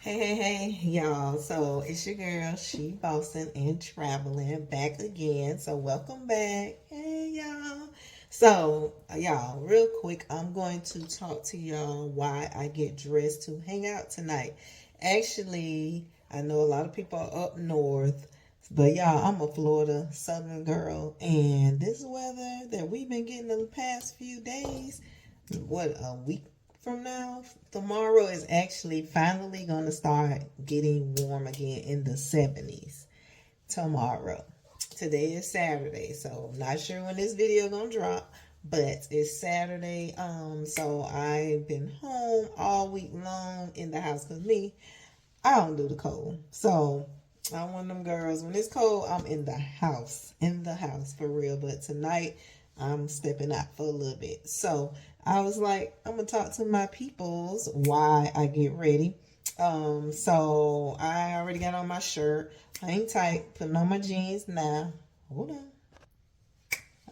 Hey, y'all. So it's your girl, She Bossing and Traveling back again. So welcome back. Hey, y'all. So, y'all, real quick, I'm going to talk to y'all why I get dressed to hang out tonight. Actually, I know a lot of people are up north, but y'all, I'm a Florida Southern girl, and this weather that we've been getting the past few days, what, a week from now, tomorrow is actually finally going to start getting warm again in the 70s tomorrow. Today is Saturday, so I'm not sure when this video gonna drop, but it's Saturday. So I've been home all week long in the house because me, I don't do the cold. So I'm one of them girls. When it's cold, I'm in the house for real. But tonight, I'm stepping out for a little bit. So I was like, I'm gonna talk to my peoples why I get ready. So I already got on my shirt. Hang tight, putting on my jeans now. Hold on.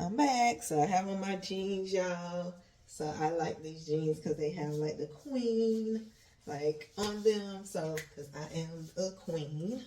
I'm back. So I have on my jeans, y'all. So I like these jeans because they have like the queen like on them. So because I am a queen.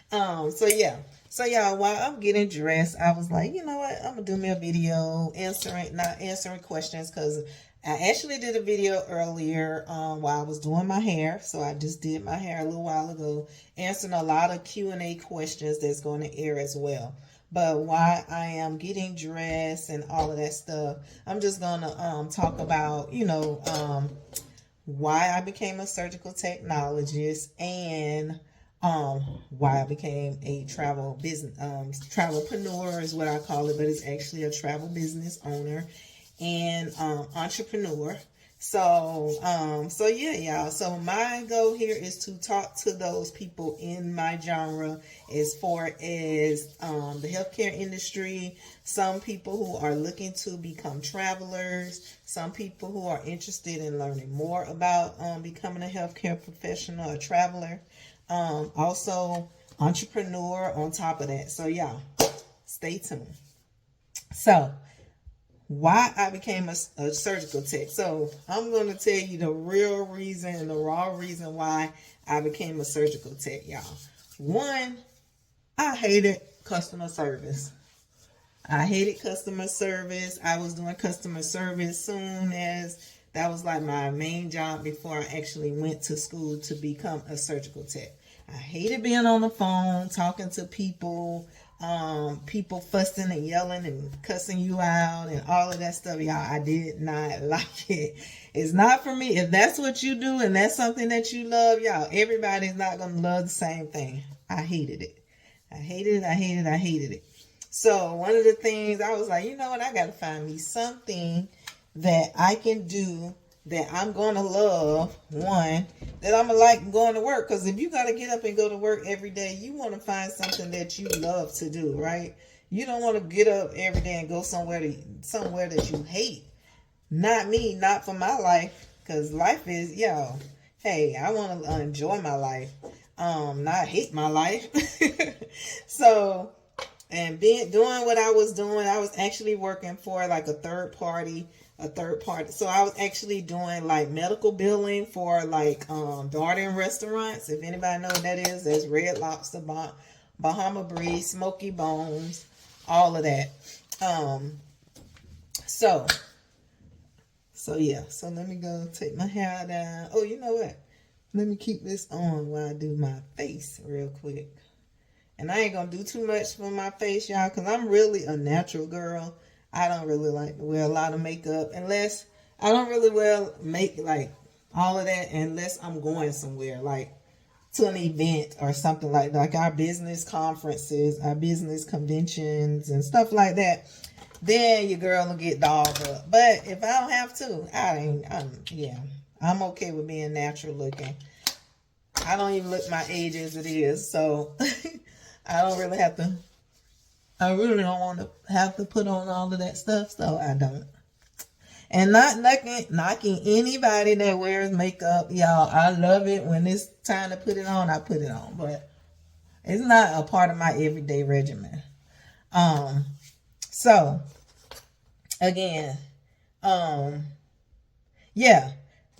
So yeah. So y'all, while I'm getting dressed, I was like, you know what? I'm gonna do me a video not answering questions because I actually did a video earlier while I was doing my hair. So I just did my hair a little while ago, answering a lot of Q&A questions that's going to air as well. But why I am getting dressed and all of that stuff, I'm just gonna talk about, why I became a surgical technologist and why I became a travel business travelpreneur is what I call it, but it's actually a travel business owner and entrepreneur. So yeah, y'all. So my goal here is to talk to those people in my genre as far as the healthcare industry, some people who are looking to become travelers, some people who are interested in learning more about becoming a healthcare professional, a traveler, also entrepreneur on top of that. So y'all, stay tuned. So why I became a surgical tech. So I'm going to tell you the real reason and the raw reason why I became a surgical tech, y'all. One, I hated customer service. I hated customer service. I was doing customer service soon as that was like my main job before I actually went to school to become a surgical tech. I hated being on the phone, talking to people, people fussing and yelling and cussing you out and all of that stuff, y'all. I did not like it. It's not for me. If that's what you do and that's something that you love, y'all, everybody's not going to love the same thing. I hated it. I hated it. So one of the things I was like, you know what? I got to find me something that I can do that I'm going to love, one, that I'm going to like going to work. Because if you got to get up and go to work every day, you want to find something that you love to do, right? You don't want to get up every day and go somewhere that you hate. Not me, not for my life. Because life is, hey, I want to enjoy my life, not hate my life. So, and doing what I was doing, I was actually working for like a third party. So I was actually doing like medical billing for like Darden restaurants. If anybody knows what that is, that's Red Lobster, Bahama Breeze, Smoky Bones, all of that. So yeah. So let me go take my hair down. Oh, you know what? Let me keep this on while I do my face real quick. And I ain't gonna do too much for my face, y'all, because I'm really a natural girl. I don't really like to wear a lot of makeup unless I don't really like all of that unless I'm going somewhere, like to an event or something like our business conferences, our business conventions and stuff like that. Then your girl will get dolled up. But if I don't have to, I'm okay with being natural looking. I don't even look my age as it is, so I really don't want to have to put on all of that stuff, so I don't. And not knocking anybody that wears makeup, y'all. I love it when it's time to put it on, I put it on, but it's not a part of my everyday regimen. So again, yeah,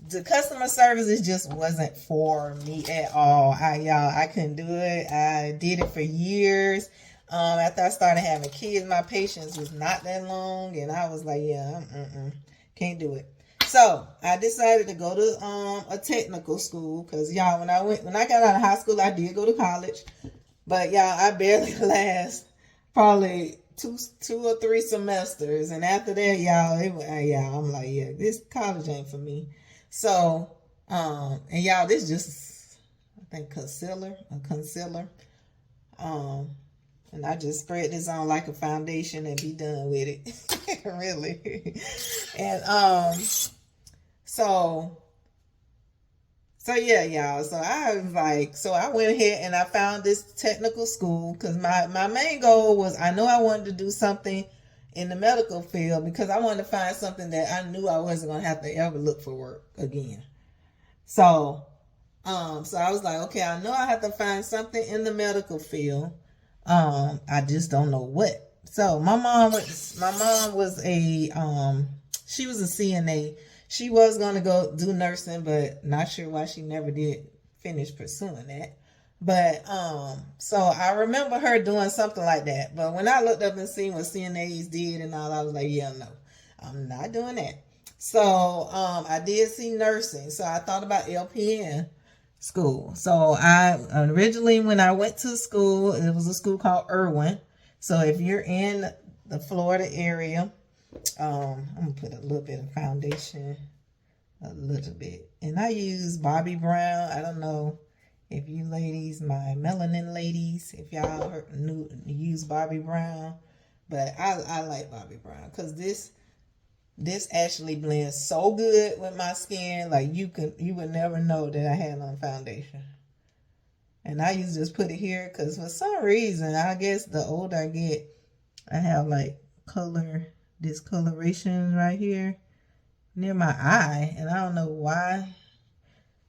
the customer service just wasn't for me at all. I couldn't do it. I did it for years. After I started having kids, my patience was not that long, and I was like, yeah, can't do it. So I decided to go to a technical school, because y'all, when I got out of high school, I did go to college, but y'all, I barely last probably two or three semesters, and after that, y'all, I'm like, yeah, this college ain't for me. So, and y'all, this just, I think, concealer. And I just spread this on like a foundation and be done with it. Really. And so yeah, y'all. So I went ahead and I found this technical school, because my main goal was, I know I wanted to do something in the medical field, because I wanted to find something that I knew I wasn't gonna have to ever look for work again. So I was like, okay, I know I have to find something in the medical field. I just don't know what. So my mom was she was a CNA. She was going to go do nursing, but not sure why she never did finish pursuing that. But, so I remember her doing something like that. But when I looked up and seen what CNAs did and all, I was like, yeah, no, I'm not doing that. So, I did see nursing. So I thought about LPN school. So I originally, when I went to school, it was a school called Irwin. So if you're in the Florida area, I'm gonna put a little bit of foundation, a little bit, and I use Bobbi Brown. I don't know if you ladies, my melanin ladies, if y'all use Bobbi Brown, but I like Bobbi Brown, because this actually blends so good with my skin. Like, you would never know that I had on foundation. And I used to just put it here, because for some reason, I guess the older I get, I have like discoloration right here near my eye, and I don't know why.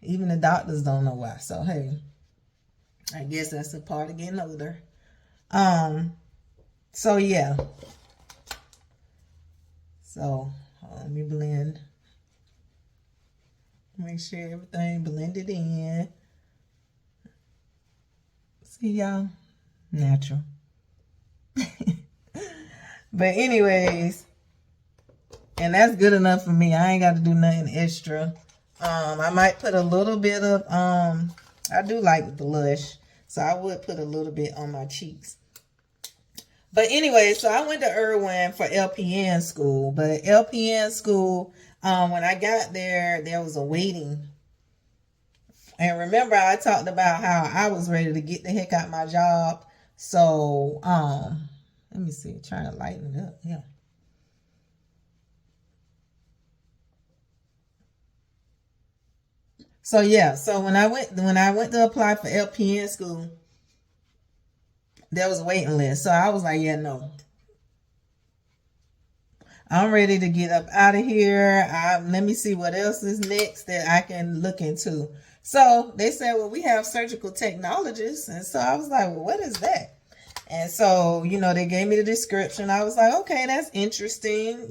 Even the doctors don't know why. So hey, I guess that's a part of getting older. So yeah. So let me blend. Make sure everything blended in. See, y'all? Natural. But anyways, and that's good enough for me. I ain't got to do nothing extra. I might put a little bit of, I do like blush, so I would put a little bit on my cheeks. But anyway, so I went to Irwin for LPN school. But LPN school, when I got there, there was a waiting. And remember, I talked about how I was ready to get the heck out of my job. So, let me see, trying to lighten it up. Yeah. So yeah, so when I went to apply for LPN school, there was a waiting list. So I was like, yeah, no. I'm ready to get up out of here. Let me see what else is next that I can look into. So they said, well, we have surgical technologists. And so I was like, well, what is that? And so, they gave me the description. I was like, okay, that's interesting.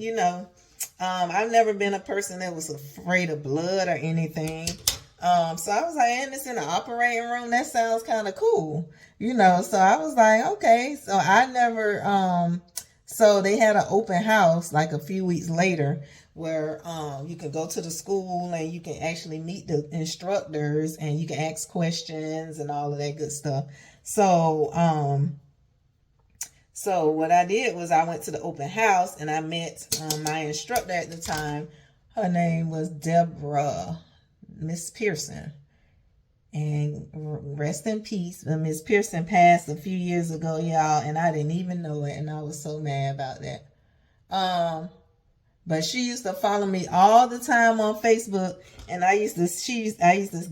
I've never been a person that was afraid of blood or anything. So I was like, and it's in the operating room. That sounds kind of cool, So I was like, okay. So I never, so they had an open house like a few weeks later where you can go to the school and you can actually meet the instructors and you can ask questions and all of that good stuff. So what I did was I went to the open house and I met my instructor at the time. Her name was Deborah, Miss Pearson. And rest in peace. Miss Pearson passed a few years ago, y'all, and I didn't even know it, and I was so mad about that. But she used to follow me all the time on Facebook, and I used to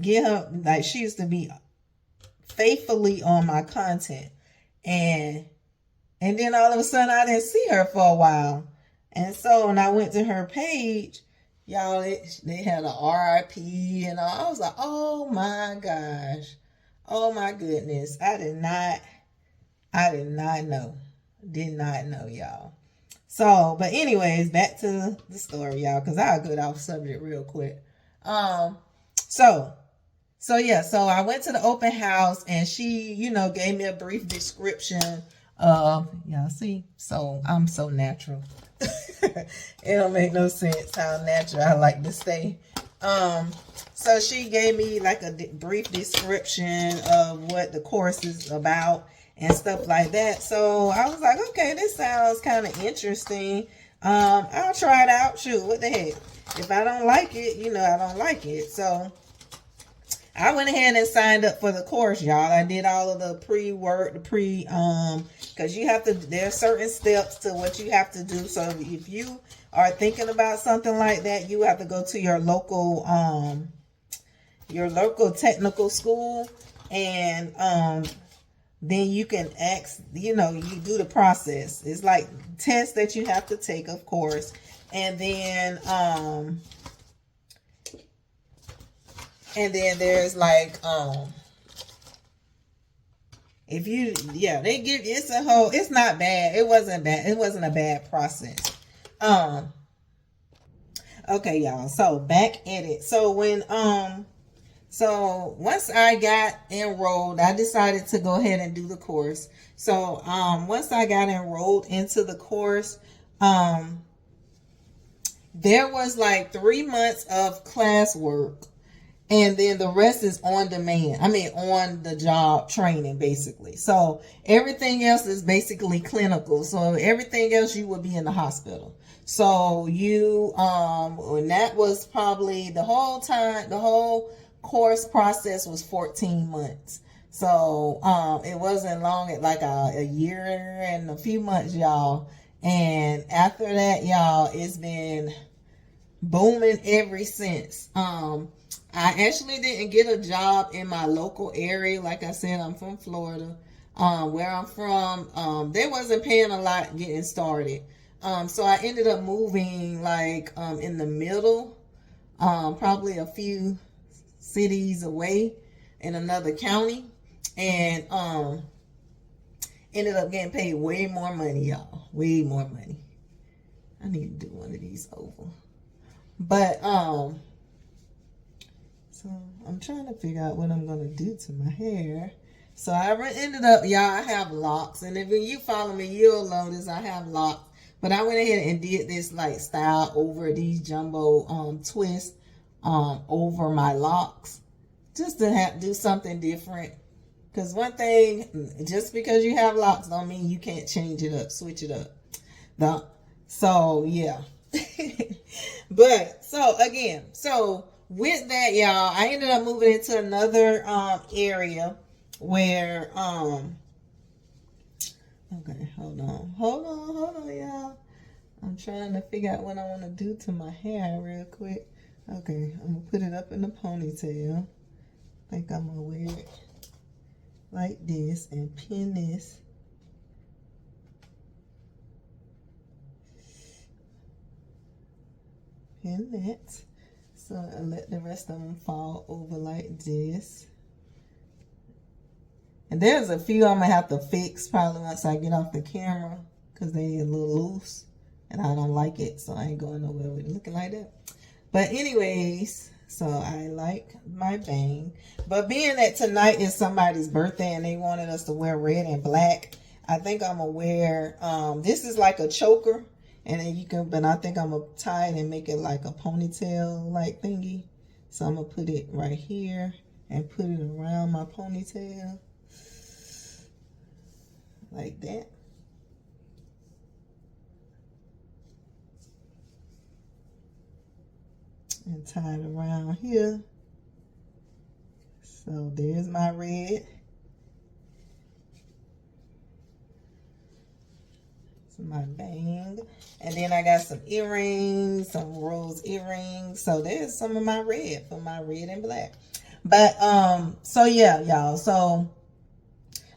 get her, like, she used to be faithfully on my content. And then all of a sudden I didn't see her for a while. And so when I went to her page, y'all, they had a RIP and all. I was like, oh my gosh. Oh my goodness. I did not know. Did not know, y'all. So, but anyways, back to the story, y'all, because I'll get off subject real quick. Um, so yeah, so I went to the open house and she, gave me a brief description of, yeah, see, so I'm so natural. It don't make no sense how natural I like to stay. So she gave me like a brief description of what the course is about and stuff like that. So I was like, okay, this sounds kind of interesting. I'll try it out. Shoot, what the heck? If I don't like it, I don't like it. So I went ahead and signed up for the course, y'all. I did all of the pre-work, because you have to, there are certain steps to what you have to do. So if you are thinking about something like that, you have to go to your local technical school, and then you can ask, you do the process. It's like tests that you have to take, of course, and then there's like if you, they give, it's not bad. It wasn't bad. It wasn't a bad process. Okay, y'all. So back at it. So when so once I got enrolled, I decided to go ahead and do the course. So once I got enrolled into the course, there was like 3 months of classwork, and then the rest is on demand. I mean, on the job training, basically. So everything else is basically clinical. So everything else you would be in the hospital. So you, and that was probably the whole time, the whole course process was 14 months. So it wasn't long, like a year and a few months, y'all. And after that, y'all, it's been booming ever since. I actually didn't get a job in my local area. Like I said, I'm from Florida. Where I'm from, they wasn't paying a lot getting started. So I ended up moving like in the middle, probably a few cities away in another county, and ended up getting paid way more money, y'all. Way more money. I need to do one of these over. But so I'm trying to figure out what I'm gonna do to my hair. So I ended up, y'all, I have locks, and if you follow me, you'll notice I have locks. But I went ahead and did this like style over these jumbo twists over my locks, just to do something different. Because one thing, just because you have locks don't mean you can't change it up, switch it up. So yeah. But so again, so with that, y'all, I ended up moving into another area where okay, hold on, y'all. I'm trying to figure out what I want to do to my hair real quick. Okay, I'm gonna put it up in a ponytail. I think I'm gonna wear it like this and pin this. Pin that. So I let the rest of them fall over like this. And there's a few I'm gonna have to fix probably once I get off the camera, because they a little loose and I don't like it, so I ain't going nowhere with it looking like that. But anyways, so I like my bang. But being that tonight is somebody's birthday and they wanted us to wear red and black, I think I'm gonna wear this is like a choker, and then you can, but I think I'm gonna tie it and make it like a ponytail like thingy. So I'm gonna put it right here and put it around my ponytail like that. And tie it around here. So there's my red. So my bang. And then I got some earrings, some rose earrings. So there's some of my red for my red and black. But so yeah, y'all. So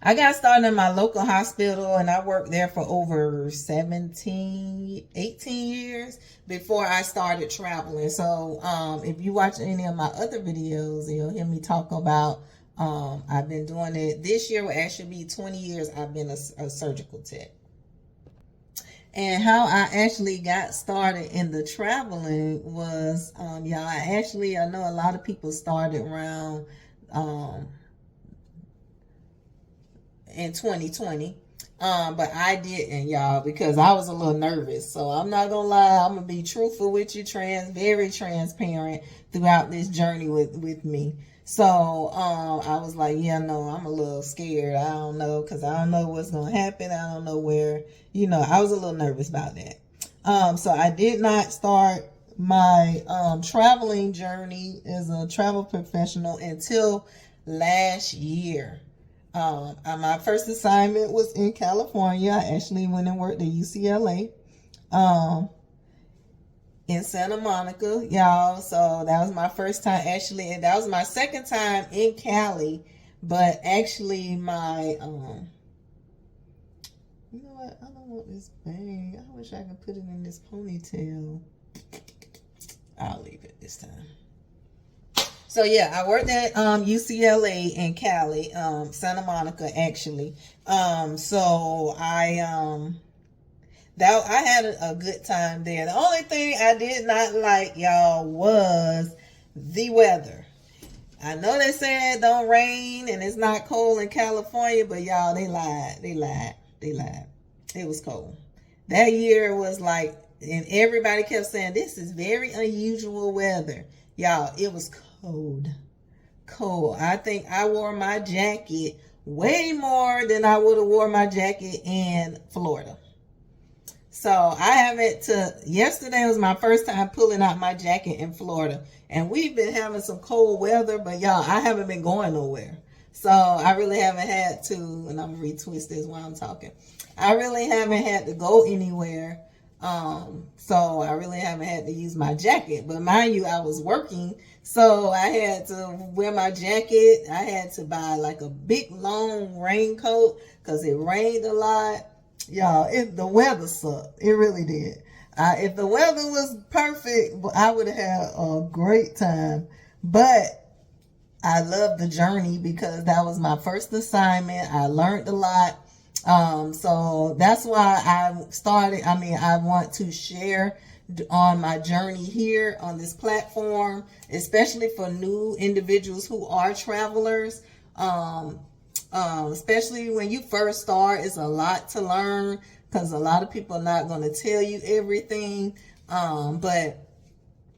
I got started in my local hospital, and I worked there for over 18 years before I started traveling. So if you watch any of my other videos, you'll hear me talk about I've been doing it. This year will actually be 20 years I've been a surgical tech. And how I actually got started in the traveling was, y'all, I know a lot of people started around in 2020. But I didn't, y'all, because I was a little nervous. So I'm not gonna lie, I'm gonna be truthful with you, very transparent throughout this journey with me. So I was like, yeah, no, I'm a little scared. I don't know, because I don't know what's gonna happen. I don't know where, I was a little nervous about that. So I did not start my traveling journey as a travel professional until last year. My first assignment was in California. I actually went and worked at UCLA in Santa Monica, y'all. So that was my first time actually, and that was my second time in Cali. But actually, my you know what? I don't want this bang. I wish I could put it in this ponytail. I'll leave it this time. So yeah, I worked at UCLA in Cali, Santa Monica actually. So I had a good time there. The only thing I did not like, y'all, was the weather. I know they said don't rain and it's not cold in California, but y'all, they lied. It was cold. That year was like, and everybody kept saying this is very unusual weather. Y'all, it was cold. I think I wore my jacket way more than I would have wore my jacket in Florida. So yesterday was my first time pulling out my jacket in Florida. And we've been having some cold weather, but y'all, I haven't been going nowhere. So I really haven't had to, and I'm going to retwist this while I'm talking. I really haven't had to go anywhere. So I really haven't had to use my jacket. But mind you, I was working, so I had to wear my jacket. I had to buy like a big long raincoat because it rained a lot. Y'all, the weather sucked. It really did. If the weather was perfect, I would have had a great time. But I love the journey because that was my first assignment. I learned a lot. So that's why I want to share on my journey here on this platform, especially for new individuals who are travelers. Especially when you first start, it's a lot to learn because a lot of people are not going to tell you everything. But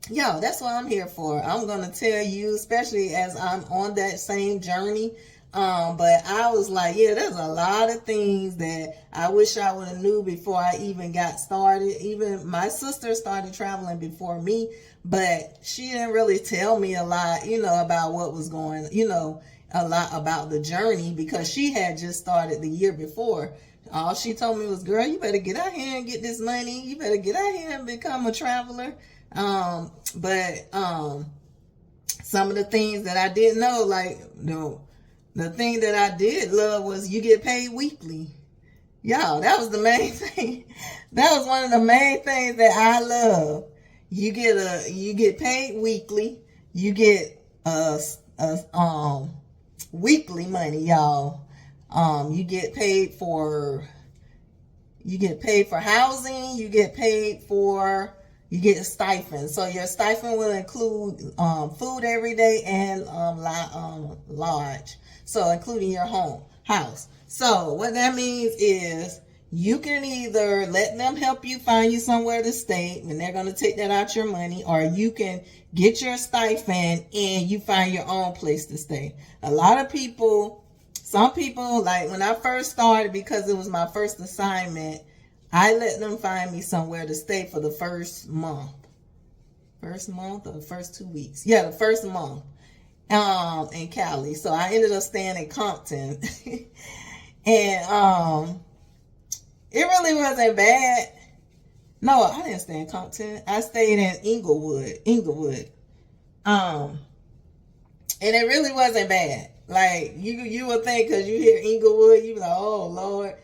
yeah, that's what I'm here for. I'm going to tell you, especially as I'm on that same journey. But I was like, yeah, there's a lot of things that I wish I would have knew before I even got started. Even my sister started traveling before me, but she didn't really tell me a lot, about what was going, a lot about the journey because she had just started the year before. All she told me was, girl, you better get out here and get this money. You better get out here and become a traveler. But some of the things that I didn't know, like, the thing that I did love was you get paid weekly. Y'all, that was the main thing. That was one of the main things that I love. You get paid weekly. You get weekly money, y'all. You get paid for housing. You get a stipend. So your stipend will include food every day and lodge. So including your house. So what that means is you can either let them help you find you somewhere to stay and they're going to take that out your money, or you can get your stipend and you find your own place to stay. Some people, like when I first started, because it was my first assignment, I let them find me somewhere to stay for the first month. First month or the first 2 weeks? Yeah, the first month. In Cali. So I ended up staying in Compton. And it really wasn't bad. No, I didn't stay in Compton. I stayed in Inglewood. And it really wasn't bad. Like you would think, because you hear Inglewood, you be like, oh Lord.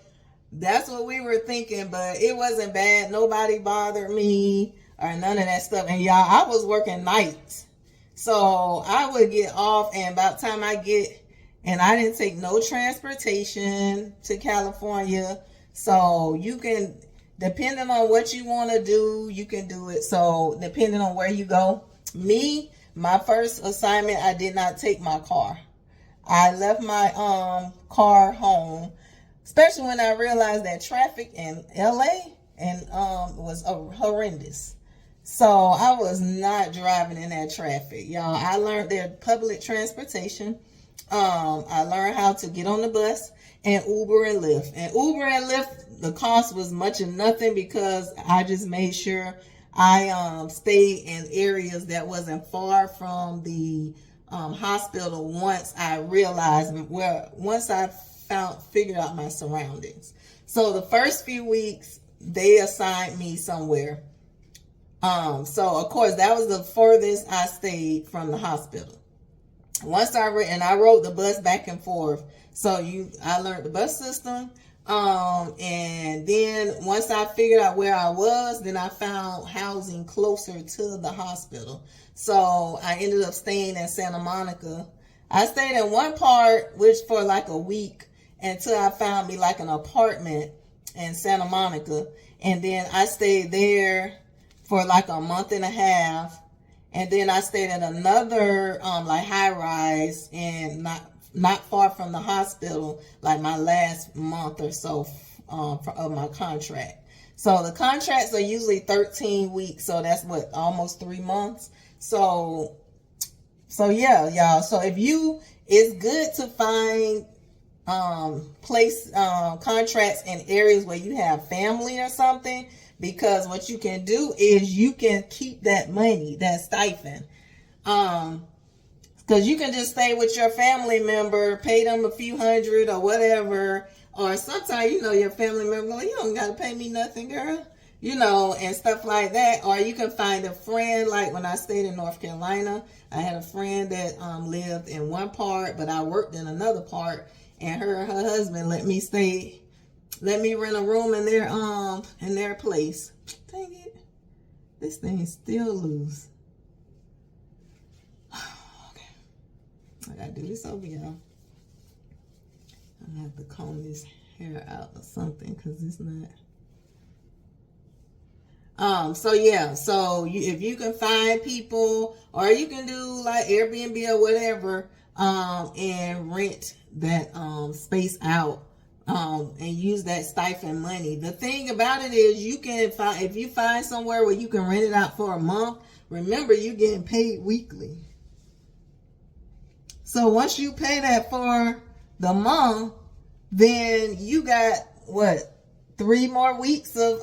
That's what we were thinking, but it wasn't bad. Nobody bothered me or none of that stuff. And y'all, I was working nights. So I would get off, and by the time I didn't take no transportation to California. So depending on what you want to do, you can do it. So depending on where you go, my first assignment, I did not take my car. I left my car home, especially when I realized that traffic in LA and was horrendous. So I was not driving in that traffic, y'all. I learned their public transportation. I learned how to get on the bus and Uber and Lyft. And Uber and Lyft, the cost was much of nothing because I just made sure I stayed in areas that wasn't far from the hospital once I realized once I figured out my surroundings. So the first few weeks they assigned me somewhere. So of course that was the furthest I stayed from the hospital. Once I rode the bus back and forth. So I learned the bus system. And then once I figured out where I was, then I found housing closer to the hospital. So I ended up staying in Santa Monica. I stayed in one part, which for like a week, until I found me like an apartment in Santa Monica. And then I stayed there for like a month and a half. And then I stayed at another like high rise and not far from the hospital, like my last month or so of my contract. So the contracts are usually 13 weeks. So that's almost 3 months. So yeah, y'all. So it's good to find contracts in areas where you have family or something, because what you can do is you can keep that money, that stipend. Because you can just stay with your family member, pay them a few hundred or whatever. Or sometimes, your family member, you don't got to pay me nothing, girl. And stuff like that. Or you can find a friend, like when I stayed in North Carolina, I had a friend that lived in one part, but I worked in another part. And her husband let me rent a room in their place. Dang it. This thing is still loose. Okay. I gotta do this over, y'all. I'm gonna have to comb this hair out or something because it's not. So yeah, if you can find people, or you can do like Airbnb or whatever, and rent that space out, and use that stipend money. The thing about it is if you find somewhere where you can rent it out for a month, remember you're getting paid weekly. So once you pay that for the month, then you got 3 more weeks of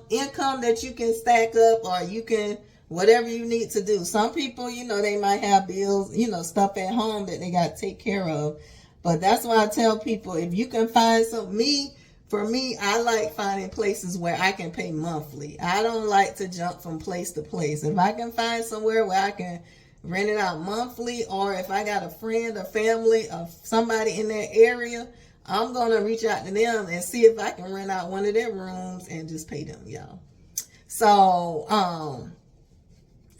income that you can stack up, or you can whatever you need to do. Some people, they might have bills, stuff at home that they got to take care of. But that's why I tell people, if you can find for me, I like finding places where I can pay monthly. I don't like to jump from place to place. If I can find somewhere where I can rent it out monthly, or if I got a friend or family or somebody in that area, I'm going to reach out to them and see if I can rent out one of their rooms and just pay them, y'all. So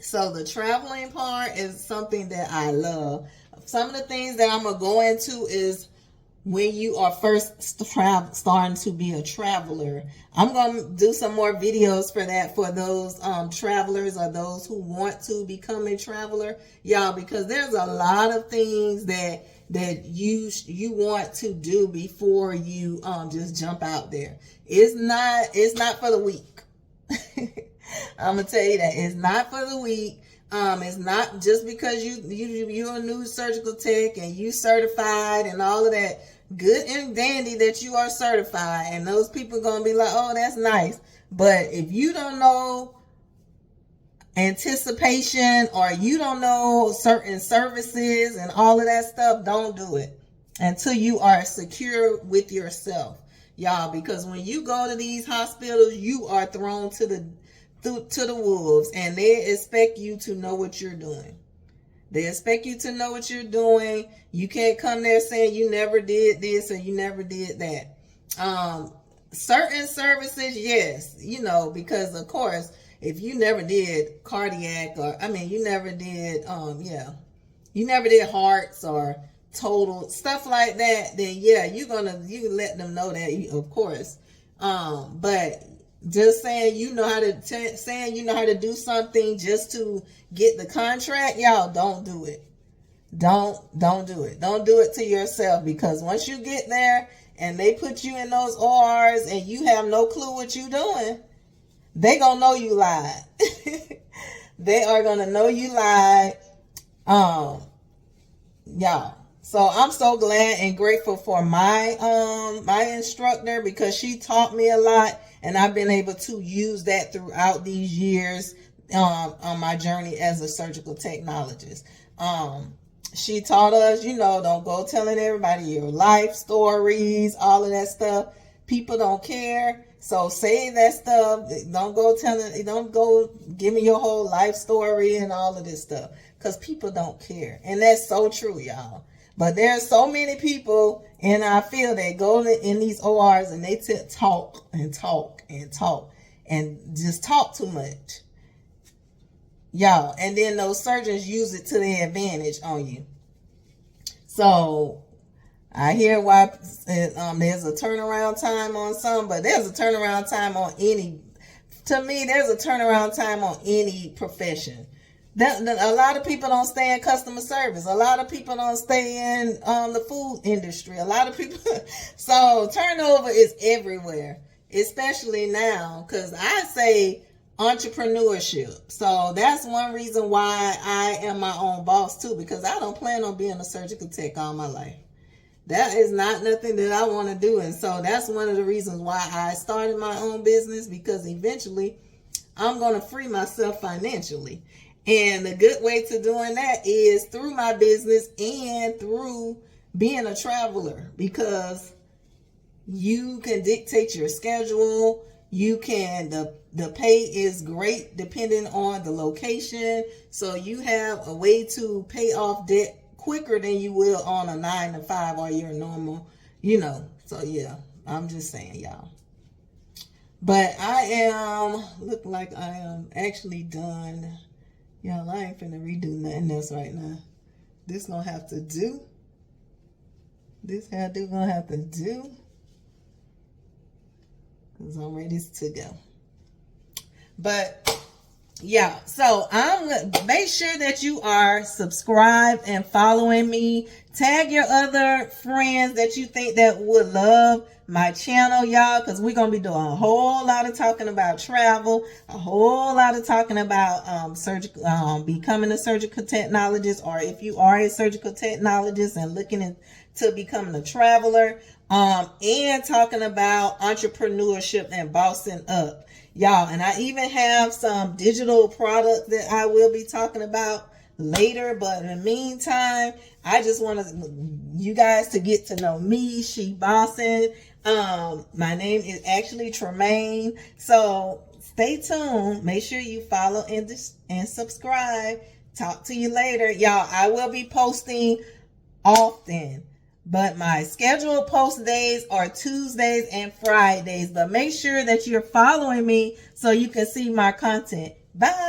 the traveling part is something that I love. Some of the things that I'm going to go into is when you are first starting to be a traveler. I'm going to do some more videos for that, for those travelers or those who want to become a traveler, y'all, because there's a lot of things that you want to do before you just jump out there. It's not for the weak. I'm gonna tell you that it's not for the weak. It's not just because you're a new surgical tech and you certified and all of that. Good and dandy that you are certified, and those people gonna be like, oh, that's nice. But if you don't know anticipation, or you don't know certain services and all of that stuff, don't do it until you are secure with yourself, y'all. Because when you go to these hospitals, you are thrown to the wolves, and they expect you to know what you're doing. They expect you to know what you're doing. You can't come there saying you never did this or you never did that. Certain services, yes, because of course, if you never did cardiac, you never did, you never did hearts or total stuff like that, then yeah, you let them know that, of course. But just saying you know how to saying you know how to do something just to get the contract, y'all, don't do it. Don't do it. Don't do it to yourself, because once you get there and they put you in those ORs and you have no clue what you're doing, they gonna know you lied. They are gonna know you lied. Y'all. So I'm so glad and grateful for my my instructor, because she taught me a lot, and I've been able to use that throughout these years on my journey as a surgical technologist. She taught us, don't go telling everybody your life stories, all of that stuff. People don't care. So say that stuff. Don't go give me your whole life story and all of this stuff, because people don't care. And that's so true, y'all. But there's so many people in our field that go in these ORs and they talk and talk and talk and just talk too much. Y'all, and then those surgeons use it to their advantage on you. So I hear why there's a turnaround time on some, but there's a turnaround time on any. To me, there's a turnaround time on any profession. A lot of people don't stay in customer service. A lot of people don't stay in the food industry. A lot of people. So turnover is everywhere, especially now, because I say entrepreneurship. So that's one reason why I am my own boss too, because I don't plan on being a surgical tech all my life. That is not nothing that I want to do. And so that's one of the reasons why I started my own business, because eventually I'm going to free myself financially. And the good way to doing that is through my business and through being a traveler, because you can dictate your schedule. You can, the pay is great depending on the location. So you have a way to pay off debt quicker than you will on a 9-to-5 or your normal, So yeah, I'm just saying, y'all. But look like I am actually done. Y'all, I ain't finna redo nothing else right now. This gonna have to do. This hairdo gonna have to do. Because I'm ready to go. But yeah, so make sure that you are subscribed and following me. Tag your other friends that you think that would love my channel, y'all, because we're going to be doing a whole lot of talking about travel, a whole lot of talking about surgical, becoming a surgical technologist, or if you are a surgical technologist and looking into becoming a traveler, and talking about entrepreneurship and bossing up, y'all. And I even have some digital products that I will be talking about later. But in the meantime, I just want you guys to get to know me, She Bossing. My name is actually Tremaine. So stay tuned. Make sure you follow and subscribe. Talk to you later. Y'all, I will be posting often, but my scheduled post days are Tuesdays and Fridays. But make sure that you're following me so you can see my content. Bye.